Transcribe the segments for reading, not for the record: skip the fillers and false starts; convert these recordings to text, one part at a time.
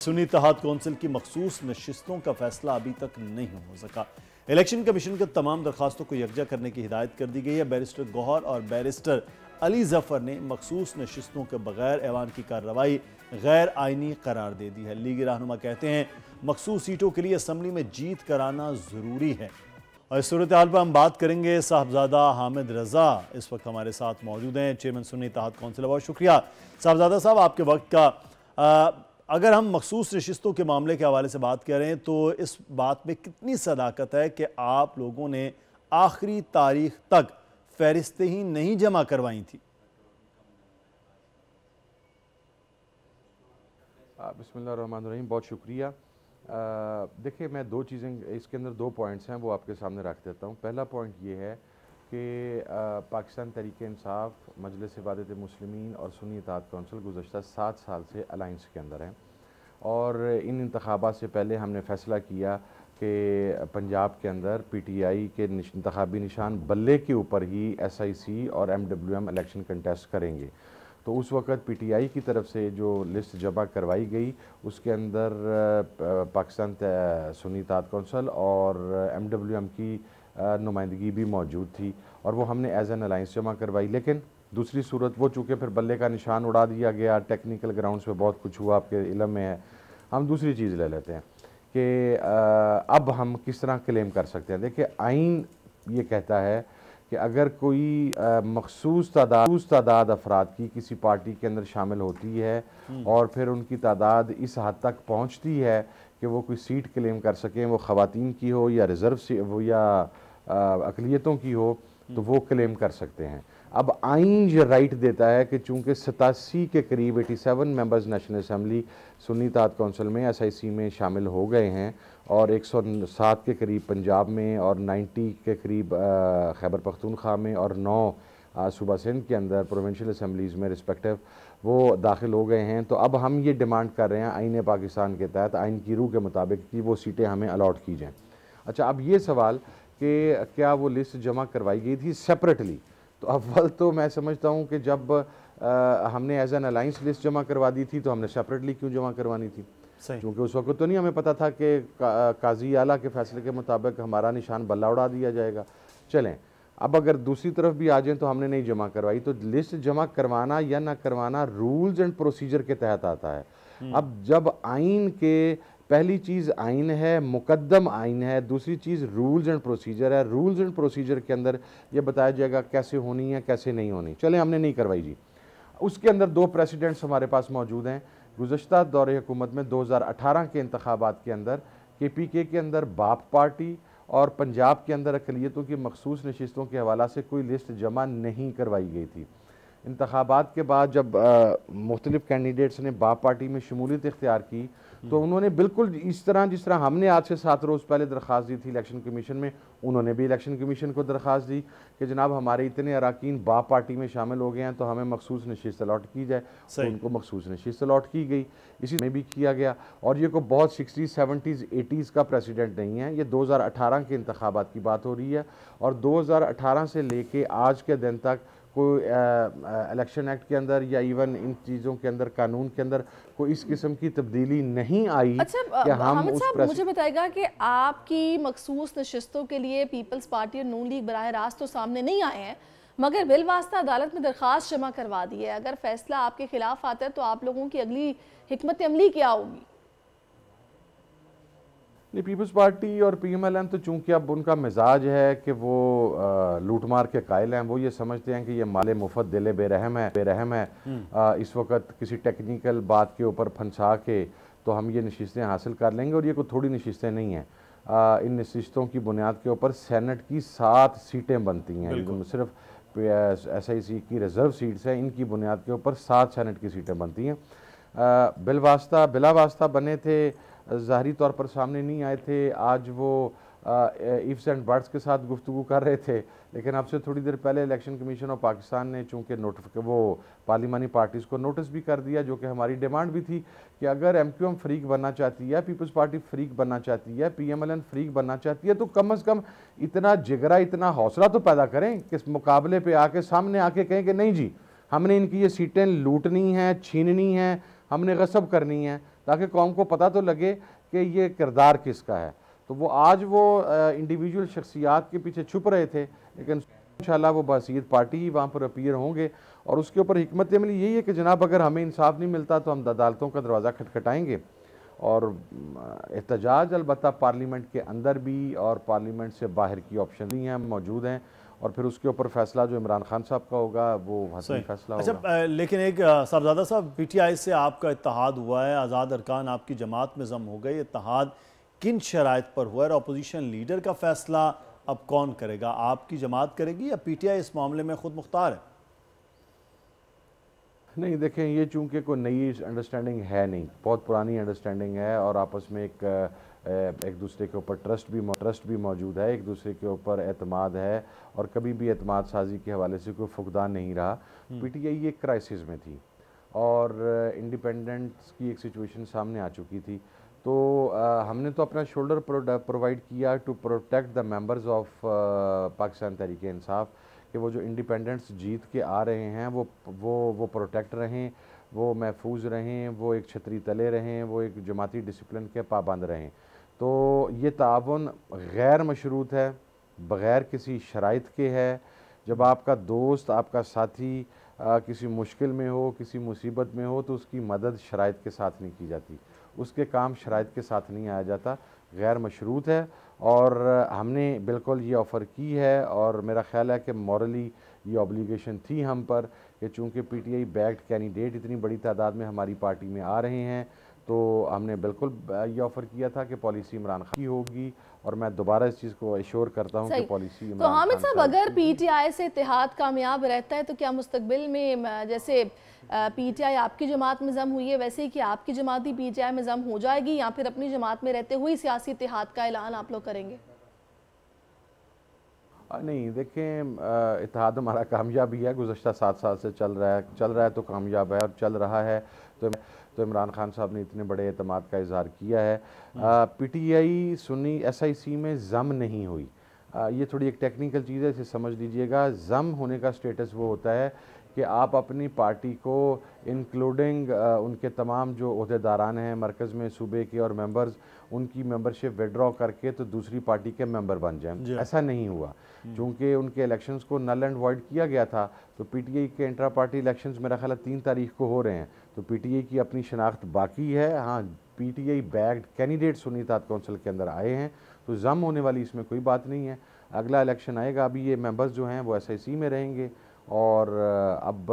سنی Ittehad council کی مخصوص نشستوں کا فیصلہ ابھی تک نہیں ہو سکا۔ الیکشن کمیشن کے تمام درخواستوں کو یکجا کرنے کی ہدایت کر دی گئی ہے۔ بیرسٹر گوہر اور بیرسٹر علی ظفر نے مخصوص نشستوں کے بغیر ایوان کی کارروائی غیر آئینی قرار دے دی ہے۔ لیگی رہنما کہتے ہیں مخصوص سیٹوں کے لیے اسمبلی میں جیت کرانا ضروری ہے۔ اور اس صورتحال پر ہم بات کریں گے۔ صاحبزادہ حامد رضا اس وقت ہمارے ساتھ موجود ہیں، چیئرمین سنی اتحاد کونسل۔ بہت شکریہ صاحبزادہ صاحب آپ کے وقت کا۔ اگر ہم مخصوص نشستوں کے معاملے کے حوالے سے بات کریں تو اس بات میں کتنی صداقت ہے کہ آپ لوگوں نے آخری تاریخ تک فہرستیں ہی نہیں جمع کروائی تھی؟ بسم اللہ الرحمن الرحیم، بہت شکریہ۔ دیکھیں میں دو چیزیں اس کے اندر دو پوائنٹس ہیں وہ آپ کے سامنے رکھ دیتا ہوں۔ پہلا پوائنٹ یہ ہے کہ پاکستان تحریک انصاف، مجلس وحدت مسلمین اور سنی اتحاد کونسل گزشتہ 7 سال سے الائنس کے اندر ہیں، اور ان انتخابات سے پہلے ہم نے فیصلہ کیا کہ پنجاب کے اندر پی ٹی آئی کے انتخابی نشان بلے کے اوپر ہی ایس آئی سی اور M W M election contest کریں گے۔ تو اس وقت پی ٹی آئی کی طرف سے جو لسٹ جمع کروائی گئی اس کے اندر پاکستان سنی اتحاد کونسل اور ایم ڈبلیو ایم کی نمائندگی بھی موجود تھی، اور وہ ہم نے ایز این الائنس جمع کروائی۔ لیکن دوسری صورت وہ چونکہ پھر بلے کا نشان اڑا دیا گیا، ٹیکنیکل گراؤنڈز پہ بہت کچھ ہوا، آپ کے علم میں ہے۔ ہم دوسری چیز لے لیتے ہیں کہ اب ہم کس طرح کلیم کر سکتے ہیں۔ دیکھیں آئین یہ کہتا ہے کہ اگر کوئی مخصوص تعداد افراد کی کسی پارٹی کے اندر شامل ہوتی ہے اور پھر ان کی تعداد اس حد تک پہنچتی ہے کہ وہ کوئی سیٹ کلیم کر سکیں، وہ خواتین کی ہو یا ریزرو یا اقلیتوں کی ہو، تو وہ کلیم کر سکتے ہیں۔ اب آئین یہ رائٹ دیتا ہے کہ چونکہ 87 کے قریب 87 ممبرز نیشنل اسمبلی سنی اتحاد کونسل میں ایس آئی سی میں شامل ہو گئے ہیں، اور 107 کے قریب پنجاب میں اور 90 کے قریب خیبر پختونخوا میں اور 9 صوبہ سندھ کے اندر پروونشل اسمبلیز میں رسپیکٹیو وہ داخل ہو گئے ہیں۔ تو اب ہم یہ ڈیمانڈ کر رہے ہیں آئین پاکستان کے تحت، آئین کی روح کے مطابق، کہ وہ سیٹیں ہمیں الاٹ کی جائیں۔ اچھا، اب یہ سوال کہ کیا وہ لسٹ جمع کروائی گئی تھی سیپریٹلی؟ تو اول تو میں سمجھتا ہوں کہ جب ہم نے ایز این الائنس لسٹ جمع کروا دی تھی تو ہم نے سیپریٹلی کیوں جمع کروانی تھی؟ کیونکہ اس وقت تو نہیں ہمیں پتہ تھا کہ قاضی اعلیٰ کے فیصلے کے مطابق ہمارا نشان بلہ اڑا دیا جائے گا۔ چلیں اب اگر دوسری طرف بھی آ جائیں تو ہم نے نہیں جمع کروائی، تو لسٹ جمع کروانا یا نہ کروانا رولز اینڈ پروسیجر کے تحت آتا ہے۔ اب جب آئین کے پہلی چیز آئین ہے، مقدم آئین ہے، دوسری چیز رولز اینڈ پروسیجر ہے۔ رولز اینڈ پروسیجر کے اندر یہ بتایا جائے گا کیسے ہونی ہے کیسے نہیں ہونی۔ چلیں ہم نے نہیں کروائی جی، اس کے اندر 2 پریسیڈنٹس ہمارے پاس موجود ہیں۔ گزشتہ دور حکومت میں 2018 کے انتخابات کے اندر کے پی کے اندر باپ پارٹی اور پنجاب کے اندر اقلیتوں کی مخصوص نشستوں کے حوالہ سے کوئی لسٹ جمع نہیں کروائی گئی تھی۔ انتخابات کے بعد جب مختلف کینڈیڈیٹس نے باپ پارٹی میں شمولیت اختیار کی تو انہوں نے بالکل اس طرح جس طرح ہم نے آج سے 7 روز پہلے درخواست دی تھی الیکشن کمیشن میں، انہوں نے بھی الیکشن کمیشن کو درخواست دی کہ جناب ہمارے اتنے اراکین باپ پارٹی میں شامل ہو گئے ہیں تو ہمیں مخصوص نشست الاٹ کی جائے۔ تو ان کو مخصوص نشست الاٹ کی گئی، اسی میں بھی کیا گیا، اور یہ کوئی بہت 60s 70s 80s کا پریسیڈنٹ نہیں ہے، یہ 2018 کے انتخابات کی بات ہو رہی ہے، اور 2018 سے لے کے آج کے دن تک کوئی الیکشن ایکٹ کے اندر یا ایون ان چیزوں کے اندر قانون کے اندر کوئی اس قسم کی تبدیلی نہیں آئی کہ ہم حامد صاحب مجھے بتائے گا کہ آپ کی مخصوص نشستوں کے لیے پیپلز پارٹی اور نون لیگ براہ راست تو سامنے نہیں آئے ہیں، مگر بالواسطہ عدالت میں درخواست جمع کروا دی ہے۔ اگر فیصلہ آپ کے خلاف آتا ہے تو آپ لوگوں کی اگلی حکمت عملی کیا ہوگی؟ پیپلز پارٹی اور پی ایم ایل این تو چونکہ اب ان کا مزاج ہے کہ وہ لوٹ مار کے قائل ہیں، وہ یہ سمجھتے ہیں کہ یہ مال مفت دل بے رحم ہے، اس وقت کسی ٹیکنیکل بات کے اوپر پھنسا کے تو ہم یہ نشستیں حاصل کر لیں گے، اور یہ کوئی تھوڑی نشستیں نہیں ہیں۔ ان نشستوں کی بنیاد کے اوپر سینٹ کی 7 سیٹیں بنتی ہیں، صرف ایس آئی سی کی ریزرو سیٹس ہیں، ان کی بنیاد کے اوپر 7 سینٹ کی سیٹیں بنتی ہیں۔ بلا واسطہ بنے تھے، ظاہری طور پر سامنے نہیں آئے تھے، آج وہ ایفس اینڈ بٹس کے ساتھ گفتگو کر رہے تھے، لیکن اب سے تھوڑی دیر پہلے الیکشن کمیشن آف پاکستان نے چونکہ وہ پارلیمانی پارٹیز کو نوٹس بھی کر دیا، جو کہ ہماری ڈیمانڈ بھی تھی کہ اگر ایم کیو ایم فریق بننا چاہتی ہے، پیپلز پارٹی فریق بننا چاہتی ہے، پی ایم ایل این فریق بننا چاہتی ہے، تو کم از کم اتنا جگرا اتنا حوصلہ تو پیدا کریں کہ اس مقابلے پہ آ کے سامنے آ کے کہیں کہ نہیں جی ہم نے ان کی یہ سیٹیں لوٹنی ہیں، چھیننی ہیں، ہم نے غصب کرنی ہے۔ تاکہ قوم کو پتہ تو لگے کہ یہ کردار کس کا ہے. تو وہ آج وہ انڈیویجول شخصیات کے پیچھے چھپ رہے تھے، لیکن انشاءاللہ وہ بحیثیت پارٹی ہی وہاں پر اپیئر ہوں گے. اور اس کے اوپر حکمت عملی یہی ہے کہ جناب اگر ہمیں انصاف نہیں ملتا تو ہم عدالتوں کا دروازہ کھٹکھٹائیں گے، اور احتجاج البتہ پارلیمنٹ کے اندر بھی اور پارلیمنٹ سے باہر کی آپشن بھی ہیں موجود ہیں، اور پھر اس کے اوپر فیصلہ جو عمران خان صاحب کا ہوگا وہ حتمی فیصلہ ہوگا. اچھا، لیکن ایک صاحبزادہ صاحب، پی ٹی آئی سے آپ کا اتحاد ہوا ہے، آزاد ارکان آپ کی جماعت میں ضم ہو گئے، اتحاد کن شرائط پر ہوا ہے؟ اور اپوزیشن لیڈر کا فیصلہ اب کون کرے گا؟ آپ کی جماعت کرے گی یا پی ٹی آئی اس معاملے میں خود مختار ہے؟ نہیں دیکھیں، یہ چونکہ کوئی نئی انڈرسٹینڈنگ ہے نہیں، بہت پرانی انڈرسٹینڈنگ ہے، اور آپس میں ایک دوسرے کے اوپر ٹرسٹ بھی موجود ہے، ایک دوسرے کے اوپر اعتماد ہے، اور کبھی بھی اعتماد سازی کے حوالے سے کوئی فقدان نہیں رہا. پی ٹی آئی ایک کرائسس میں تھی اور انڈیپینڈنس کی ایک سچویشن سامنے آ چکی تھی، تو ہم نے تو اپنا شولڈر پرووائڈ کیا to protect the members of Pakistan Tehreek Insaf, کہ وہ جو انڈیپینڈنس جیت کے آ رہے ہیں وہ پروٹیکٹ رہیں، وہ محفوظ رہیں، وہ ایک چھتری تلے رہیں، وہ ایک جماعتی ڈسپلن کے پابند رہیں. تو یہ تعاون غیر مشروط ہے، بغیر کسی شرائط کے ہے. جب آپ کا دوست، آپ کا ساتھی کسی مشکل میں ہو، کسی مصیبت میں ہو، تو اس کی مدد شرائط کے ساتھ نہیں کی جاتی، اس کے کام شرائط کے ساتھ نہیں آیا جاتا. غیر مشروط ہے، اور ہم نے بالکل یہ آفر کی ہے، اور میرا خیال ہے کہ مورلی یہ اوبلیگیشن تھی ہم پر، کہ چونکہ P T I backed candidate اتنی بڑی تعداد میں ہماری پارٹی میں آ رہے ہیں، تو ہم نے بالکل یہ آفر کیا تھا کہ پالیسی عمران خان کی ہوگی، اور میں دوبارہ اس چیز کو ایشور کرتا ہوں کہ پالیسی عمران خان. تو حامد صاحب، اگر پی ٹی آئی سے اتحاد کامیاب رہتا ہے تو کیا مستقبل میں جیسے پی ٹی آئی آپ کی جماعت میں ضم ہوئی ہے ویسے ہی کہ آپ کی جماعت بھی پی ٹی آئی میں ضم ہو جائے گی، یا پھر اپنی جماعت میں رہتے ہوئی سیاسی اتحاد کا اعلان آپ لوگ کریں گے؟ نہیں دیکھیں، اتحاد ہمارا کامیاب ہی ہے، گزشتہ 7 سال سے چل رہا ہے تو کامیاب ہے، اور چل رہا ہے. تو عمران خان صاحب نے اتنے بڑے اعتماد کا اظہار کیا ہے. پی T I Sunni S I سی میں ضم نہیں ہوئی. یہ تھوڑی ایک ٹیکنیکل چیز ہے، اسے سمجھ لیجئے گا. ضم ہونے کا سٹیٹس وہ ہوتا ہے کہ آپ اپنی پارٹی کو انکلوڈنگ ان کے تمام جو عہدیداران ہیں مرکز میں، صوبے کے اور ممبرز، ان کی ممبرشپ وڈرا کر کے تو دوسری پارٹی کے ممبر بن جائیں. ایسا نہیں ہوا، چونکہ ان کے الیکشنز کو نل اینڈ وائڈ کیا گیا تھا. تو پی ٹی آئی کے انٹرا پارٹی الیکشنز میرا خیال ہے 3 تاریخ کو ہو رہے ہیں. تو پی ٹی آئی کی اپنی شناخت باقی ہے. ہاں، P T I backed candidate Sunni Ittehad Council کے اندر آئے ہیں، تو ضم ہونے والی اس میں کوئی بات نہیں ہے. اگلا الیکشن آئے گا، ابھی یہ ممبرز جو ہیں وہ ایس آئی سی میں رہیں گے. اور اب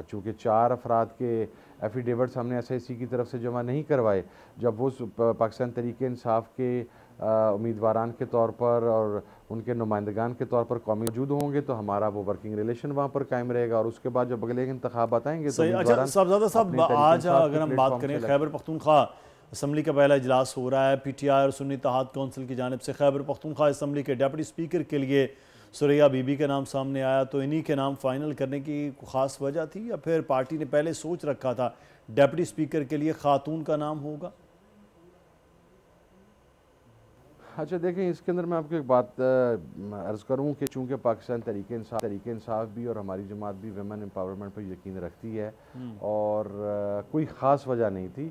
چونکہ 4 افراد کے ایفیڈیوٹس ہم نے ایس آئی سی کی طرف سے جمع نہیں کروائے، جب وہ پاکستان تحریک انصاف کے امیدواران کے طور پر اور ان کے نمائندگان کے طور پر قومی موجود ہوں گے، تو ہمارا وہ ورکنگ ریلیشن وہاں پر قائم رہے گا. اور اس کے بعد جب اگلے انتخابات آئیں گے تو اچھا صاحبزادہ صاحب، آج اگر ہم بات کریں خیبر پختونخوا اسمبلی کا پہلا اجلاس ہو رہا ہے. پی ٹی آئی اور سنی اتحاد کونسل کی جانب سے خیبر پختونخوا اسمبلی کے ڈیپٹی اسپیکر کے لیے سوریا بی بی کا نام سامنے آیا، تو انہی کے نام فائنل کرنے کی خاص وجہ تھی، یا پھر پارٹی نے پہلے سوچ رکھا تھا ڈیپٹی اسپیکر کے لیے خاتون کا نام ہوگا؟ اچھا دیکھیں، اس کے اندر میں آپ کو ایک بات عرض کروں کہ چونکہ پاکستان تحریک انصاف بھی اور ہماری جماعت بھی ویمن امپاورمنٹ پر یقین رکھتی ہے، اور کوئی خاص وجہ نہیں تھی.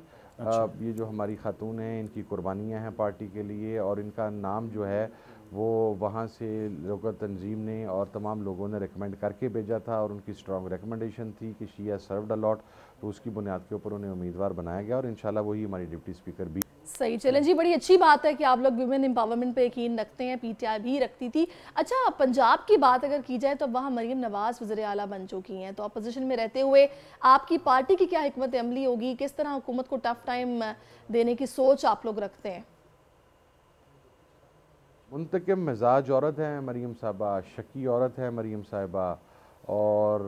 یہ جو ہماری خاتون ہیں، ان کی قربانیاں ہیں پارٹی کے لیے، اور ان کا نام جو ہے وہ وہاں سے لوکل تنظیم نے اور تمام لوگوں نے ریکمنڈ کر کے بھیجا تھا، اور ان کی سٹرانگ ریکمنڈیشن تھی کہ شی ہیز سروڈ اے لاٹ. تو اس کی بنیاد کے اوپر انہیں امیدوار بنایا گیا، اور انشاءاللہ وہی ہماری ڈپٹی اسپیکر بھی. صحیح، چلیں جی، بڑی اچھی بات ہے کہ آپ لوگ ویمن امپاورمنٹ پہ یقین رکھتے ہیں، پی ٹی آئی بھی رکھتی تھی. اچھا، پنجاب کی بات اگر کی جائے تو وہاں مریم نواز وزیر اعلیٰ بن چکی ہیں، تو اپوزیشن میں رہتے ہوئے آپ کی پارٹی کی کیا حکمت عملی ہوگی؟ کس طرح حکومت کو ٹف ٹائم دینے کی سوچ آپ لوگ رکھتے ہیں؟ منتقم مزاج عورت ہیں مریم صاحبہ، شکی عورت ہے مریم صاحبہ، اور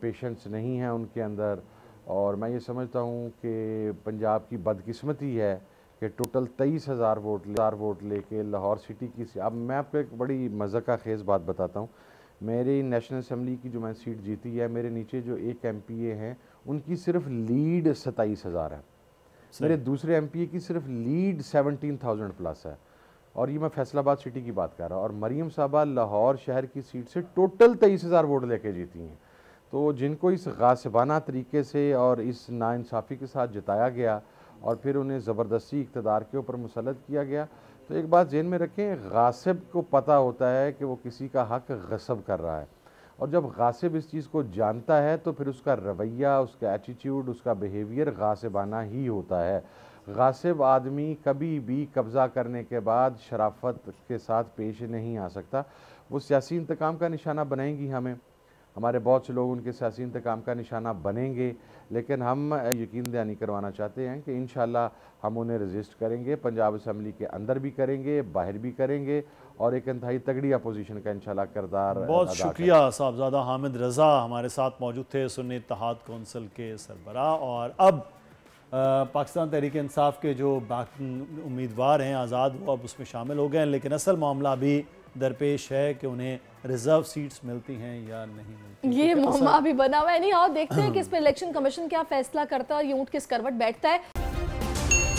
پیشنس نہیں ہے ان کے اندر. اور میں یہ سمجھتا ہوں کہ پنجاب کی بدقسمتی ہے کہ ٹوٹل 23,000 ووٹ لے کے لاہور سٹی کی اب میں آپ کو ایک بڑی مذاقہ خیز بات بتاتا ہوں. میری نیشنل اسمبلی کی جو میں سیٹ جیتی ہے، میرے نیچے جو ایک ایم پی اے ہیں ان کی صرف لیڈ 27,000 ہے. میرے دوسرے ایم پی اے کی صرف لیڈ 17,000 پلس ہے، اور یہ میں فیصل آباد سٹی کی بات کر رہا ہوں. اور مریم صاحبہ لاہور شہر کی سیٹ سے ٹوٹل 23,000 ووٹ لے کے جیتی ہیں. تو جن کو اس غاصبانہ طریقے سے اور اس ناانصافی کے ساتھ جتایا گیا اور پھر انہیں زبردستی اقتدار کے اوپر مسلط کیا گیا، تو ایک بات ذہن میں رکھیں، غاصب کو پتہ ہوتا ہے کہ وہ کسی کا حق غصب کر رہا ہے، اور جب غاصب اس چیز کو جانتا ہے تو پھر اس کا رویہ، اس کا ایٹیٹیوڈ، اس کا بیہیویئر غاصبانہ ہی ہوتا ہے۔ غاصب آدمی کبھی بھی قبضہ کرنے کے بعد شرافت کے ساتھ پیش نہیں آ سکتا۔ وہ سیاسی انتقام کا نشانہ بنائیں گی ہمارے بہت سے لوگ ان کے سیاسی انتقام کا نشانہ بنیں گے، لیکن ہم یقین دہانی کروانا چاہتے ہیں کہ انشاءاللہ ہم انہیں ریزسٹ کریں گے، پنجاب اسمبلی کے اندر بھی کریں گے، باہر بھی کریں گے، اور ایک انتہائی تگڑی اپوزیشن کا انشاءاللہ کردار بہت شکریہ صاحبزادہ حامد رضا ہمارے ساتھ موجود تھے، سنی اتحاد کونسل کے سربراہ۔ اور اب پاکستان تحریک انصاف کے جو امیدوار ہیں آزاد، وہ اب اس میں شامل ہو گئے ہیں، لیکن اصل معاملہ بھی درپیش ہے کہ انہیں ریزرو سیٹس ملتی ہیں یا نہیں ملتی، یہ معاملہ بھی بنا ہوا ہے۔ نہیں، اور دیکھتے ہیں کہ اس پہ الیکشن کمیشن کیا فیصلہ کرتا ہے اور یہ اونٹ کس کروٹ بیٹھتا ہے۔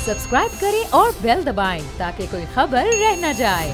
سبسکرائب کریں اور بیل دبائیں تاکہ کوئی خبر رہ نہ جائے۔